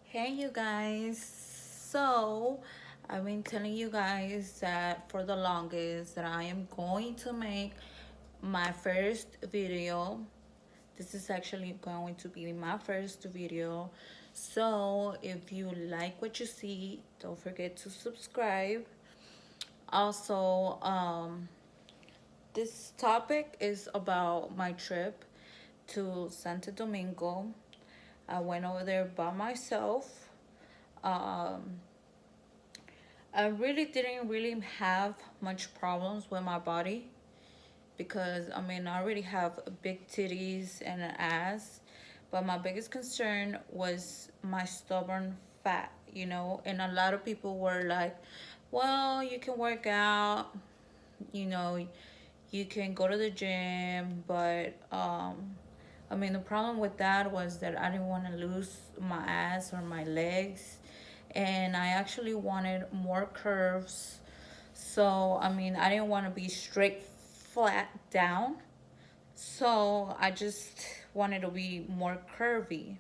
Hey you guys. So I've been telling you guys that for the longest that I am going to make my first video. This is actually going to be my first video. So if you like what you see, don't forget to subscribe. Also, this topic is about my trip to Santo Domingo. I went over there by myself. Um, I really didn't really have much problems with my body because I already have big titties and an ass, but my biggest concern was my stubborn fat. And a lot of people were like, well, you can work out, you know, you can go to the gym, but the problem with that was that I didn't want to lose my ass or my legs, and I actually wanted more curves. So, I didn't want to be straight flat down. So, I just wanted to be more curvy.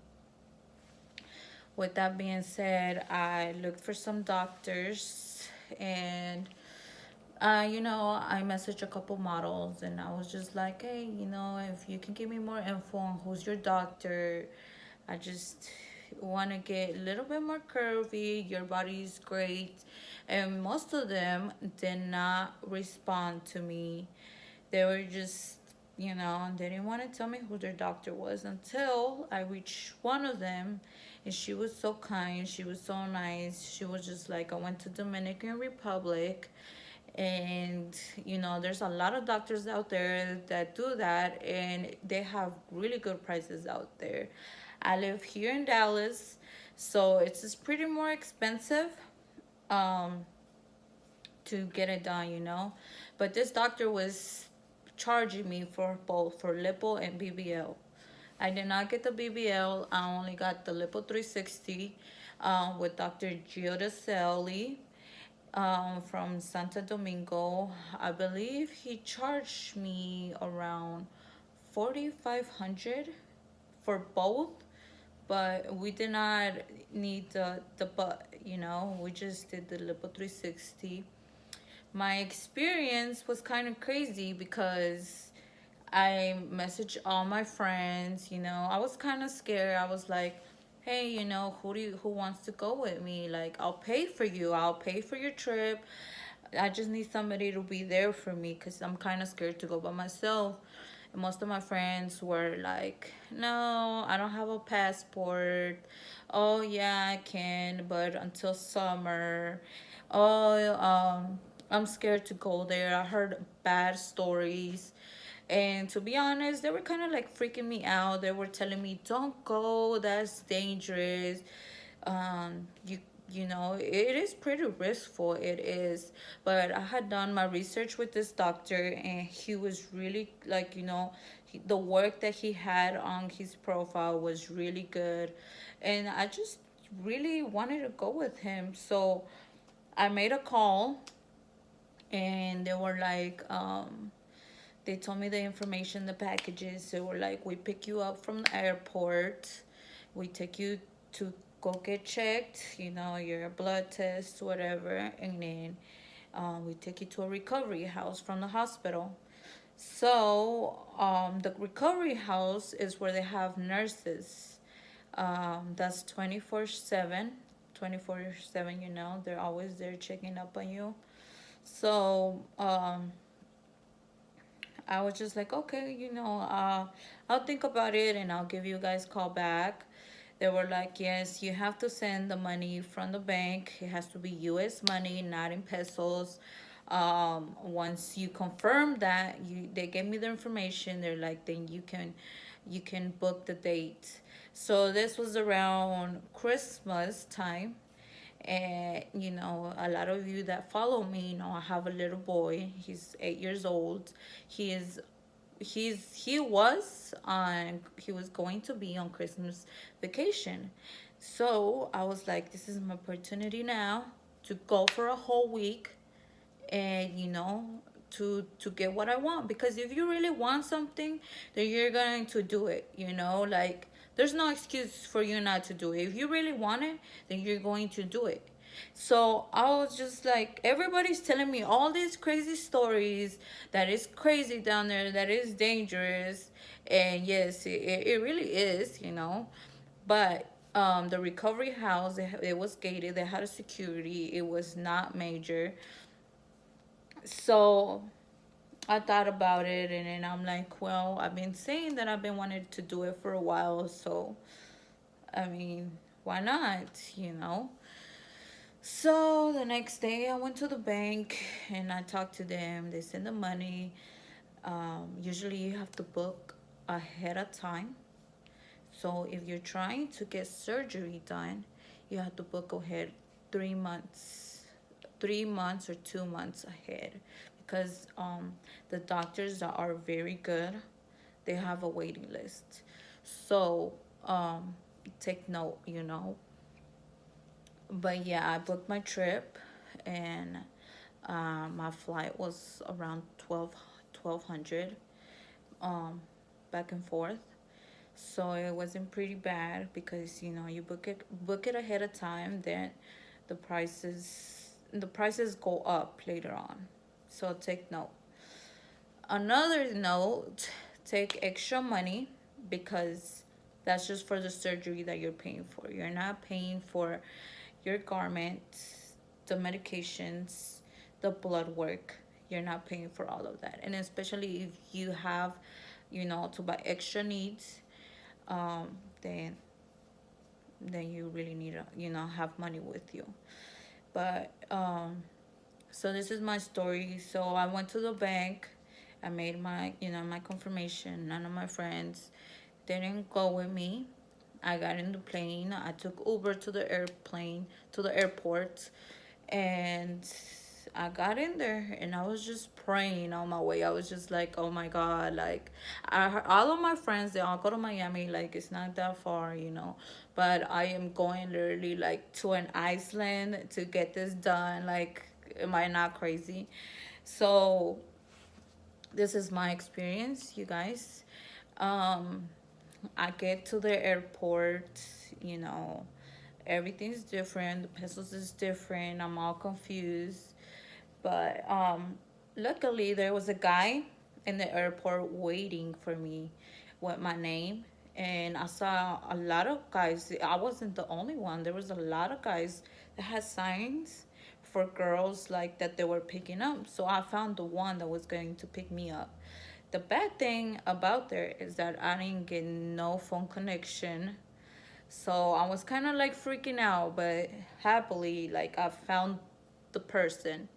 With that being said, I looked for some doctors and I messaged a couple models and I was just like, hey, if you can give me more info on who's your doctor, I just want to get a little bit more curvy. Your body's great. And most of them did not respond to me. They were just, they didn't want to tell me who their doctor was until I reached one of them. And she was so kind. She was so nice. She was just like, I went to Dominican Republic, and there's a lot of doctors out there that do that, and they have really good prices out there. I live here in Dallas, so it's just pretty more expensive um to get it done. But this doctor was charging me for both, for lipo and BBL. I did not get the BBL. I only got the lipo 360 with Dr. Giudicelli from Santo Domingo. I believe he charged me around 4,500 for both, but we did not need the butt. We just did the lipo 360. My experience was kind of crazy because I messaged all my friends. I was kind of scared. I was like, hey, who wants to go with me? Like, I'll pay for you. I'll pay for your trip. I just need somebody to be there for me because I'm kind of scared to go by myself. And most of my friends were like, no, I don't have a passport. Oh, yeah, I can, but until summer. Oh, I'm scared to go there. I heard bad stories. And to be honest, they were kind of like freaking me out. They were telling me, "Don't go. That's dangerous. It is pretty riskful. It is." But I had done my research with this doctor, and he was really like, the work that he had on his profile was really good, and I just really wanted to go with him. So I made a call, and they were like, they told me the information, the packages. They were like, we pick you up from the airport, we take you to go get checked, your blood test, whatever, and then we take you to a recovery house from the hospital. So the recovery house is where they have nurses. That's 24/7. 24/7, they're always there checking up on you. So I was just like, okay, I'll think about it and I'll give you guys a call back. They were like, yes, you have to send the money from the bank. It has to be U.S. money, not in pesos. Once you confirm that, they gave me the information. They're like, then you can book the date. So this was around Christmas time, and a lot of you that follow me I have a little boy. He's 8 years old. He was going to be on Christmas vacation. So I was like, this is my opportunity now to go for a whole week, and to get what I want. Because if you really want something, then you're going to do it. Like, There's no excuse for you not to do it. If you really want it, then you're going to do it. So I was just like, everybody's telling me all these crazy stories that is crazy down there, that is dangerous. And yes, it really is, you know. But the recovery house, it was gated, they had a security, it was not major. So I thought about it, and then I'm like, well, I've been saying that I've been wanting to do it for a while, so I mean, why not, you know? So the next day, I went to the bank and I talked to them. They sent the money. Usually, you have to book ahead of time. So if you're trying to get surgery done, you have to book ahead 3 months, 3 months or 2 months ahead, because the doctors that are very good, they have a waiting list. So take note, you know. But yeah, I booked my trip, and my flight was around 1200 um, back and forth. So it wasn't pretty bad, because you know, you book it ahead of time, then the prices go up later on. So take note. Another note, take extra money, because that's just for the surgery that you're paying for. You're not paying for your garment, the medications, the blood work. You're not paying for all of that. And especially if you have, you know, to buy extra needs, um, then you really need to, you know, have money with you. But so this is my story. So I went to the bank. I made my, you know, my confirmation. None of my friends didn't go with me. I got in the plane. I took Uber to the airport, and I got in there, and I was just praying on my way. I was just like, oh my God, like, I heard all of my friends, they all go to Miami, like, it's not that far, you know, but I am going literally like to an Iceland to get this done. Like, am I not crazy? So this is my experience, you guys. Um, I get to the airport, you know, everything's different. The pesos is different. I'm all confused. But luckily, there was a guy in the airport waiting for me with my name. And I saw a lot of guys. I wasn't the only one. There was a lot of guys that had signs for girls like that they were picking up. So I found the one that was going to pick me up. The bad thing about there is that I didn't get no phone connection. So I was kind of like freaking out, but happily, like, I found the person.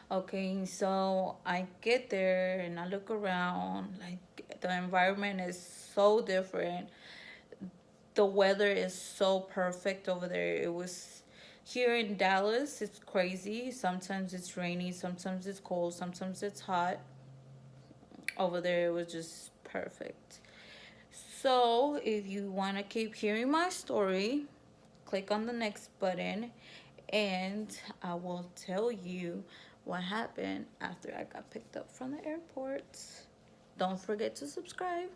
Okay, so I get there and I look around. Like, the environment is so different. The weather is so perfect over there. It was here in Dallas, it's crazy. Sometimes it's rainy, sometimes it's cold, sometimes it's hot. Over there, it was just perfect. So, if you want to keep hearing my story, click on the next button, and I will tell you what happened after I got picked up from the airport. Don't forget to subscribe.